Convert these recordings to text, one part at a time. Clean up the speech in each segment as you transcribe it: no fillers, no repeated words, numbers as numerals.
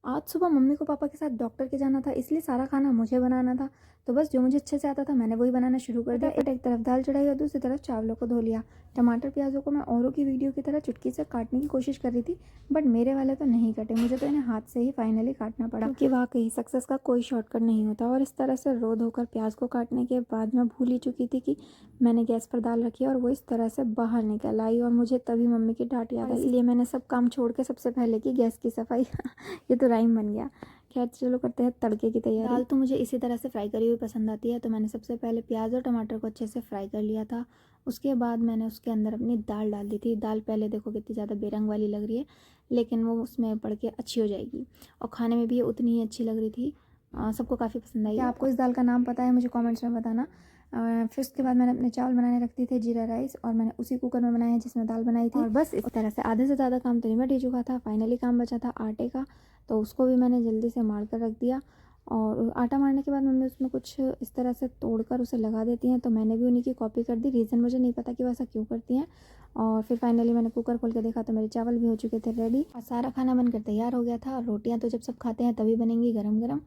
आज सुबह मम्मी को पापा के साथ डॉक्टर के जाना था, इसलिए सारा खाना मुझे बनाना था। तो बस जो मुझे अच्छे से आता था मैंने वही बनाना शुरू कर दिया। एक तरफ दाल चढ़ाई और दूसरी तरफ चावलों को धो लिया। टमाटर प्याज़ों को मैं औरों की वीडियो की तरह चुटकी से काटने की कोशिश कर रही थी, बट मेरे वाले तो नहीं कटे। मुझे तो इन्हें हाथ से ही फाइनली काटना पड़ा, क्योंकि वाकई सक्सेस का कोई शॉर्टकट नहीं होता। और इस तरह से रो धोकर प्याज को काटने के बाद मैं भूल ही चुकी थी कि मैंने गैस पर दाल रखी और वो इस तरह से बाहर निकल आई और मुझे तभी मम्मी की डांट याद आई। इसलिए मैंने सब काम छोड़ के सबसे पहले की गैस की सफाई। ये तो राइम बन गया। खैर चलो करते हैं तड़के की तैयारी। दाल तो मुझे इसी तरह से फ्राई करी हुई पसंद आती है, तो मैंने सबसे पहले प्याज और टमाटर को अच्छे से फ्राई कर लिया था। उसके बाद मैंने उसके अंदर अपनी दाल डाल दी थी। दाल पहले देखो कितनी ज़्यादा बेरंग वाली लग रही है, लेकिन वो उसमें पड़ के अच्छी हो जाएगी और खाने में भी ये उतनी ही अच्छी लग रही थी। सबको काफ़ी पसंद आई। क्या आपको इस दाल का नाम पता है? मुझे कॉमेंट्स में बताना। फिर उसके बाद मैंने अपने चावल बनाने रख दिए थे, जीरा राइस, और मैंने उसी कुकर में बनाया है जिसमें दाल बनाई थी। और बस इस तरह से आधे से ज़्यादा काम तो निपट ही चुका था। फाइनली काम बचा था आटे का, तो उसको भी मैंने जल्दी से मार कर रख दिया। और आटा मारने के बाद मम्मी उसमें कुछ इस तरह से तोड़कर उसे लगा देती हैं, तो मैंने भी उन्हीं की कॉपी कर दी। रीज़न मुझे नहीं पता कि वो ऐसा क्यों करती हैं। और फिर फाइनली मैंने कुकर खोल के देखा तो मेरे चावल भी हो चुके थे रेडी और सारा खाना बनकर तैयार हो गया था। रोटियां तो जब सब खाते हैं तभी बनेंगी गरम गरम।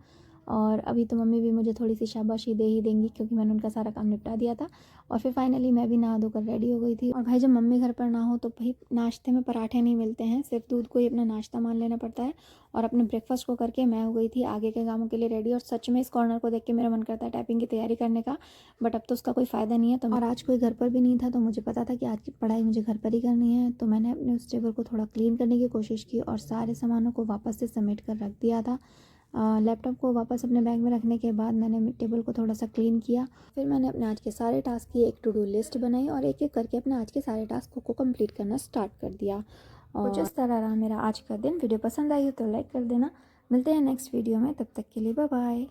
और अभी तो मम्मी भी मुझे थोड़ी सी शाबाशी दे ही देंगी, क्योंकि मैंने उनका सारा काम निपटा दिया था। और फिर फाइनली मैं भी नहा धोकर रेडी हो गई थी। और भाई जब मम्मी घर पर ना हो तो भाई नाश्ते में पराठे नहीं मिलते हैं, सिर्फ दूध को ही अपना नाश्ता मान लेना पड़ता है। और अपने ब्रेकफास्ट को करके मैं हो गई थी आगे के कामों के लिए रेडी। और सच में इस कॉर्नर को देख के मेरा मन करता है टाइपिंग की तैयारी करने का, बट अब तो उसका कोई फ़ायदा नहीं है। तो और आज कोई घर पर भी नहीं था, तो मुझे पता था कि आज की पढ़ाई मुझे घर पर ही करनी है। तो मैंने अपने उस टेबल को थोड़ा क्लीन करने की कोशिश की और सारे सामानों को वापस से समेट कर रख दिया था। लैपटॉप को वापस अपने बैग में रखने के बाद मैंने टेबल को थोड़ा सा क्लीन किया। फिर मैंने अपने आज के सारे टास्क की एक टू डू लिस्ट बनाई और एक एक करके अपने आज के सारे टास्क को कंप्लीट करना स्टार्ट कर दिया। और कुछ इस तरह रहा मेरा आज का दिन। वीडियो पसंद आई हो तो लाइक कर देना। मिलते हैं नेक्स्ट वीडियो में, तब तक के लिए बाय बाय।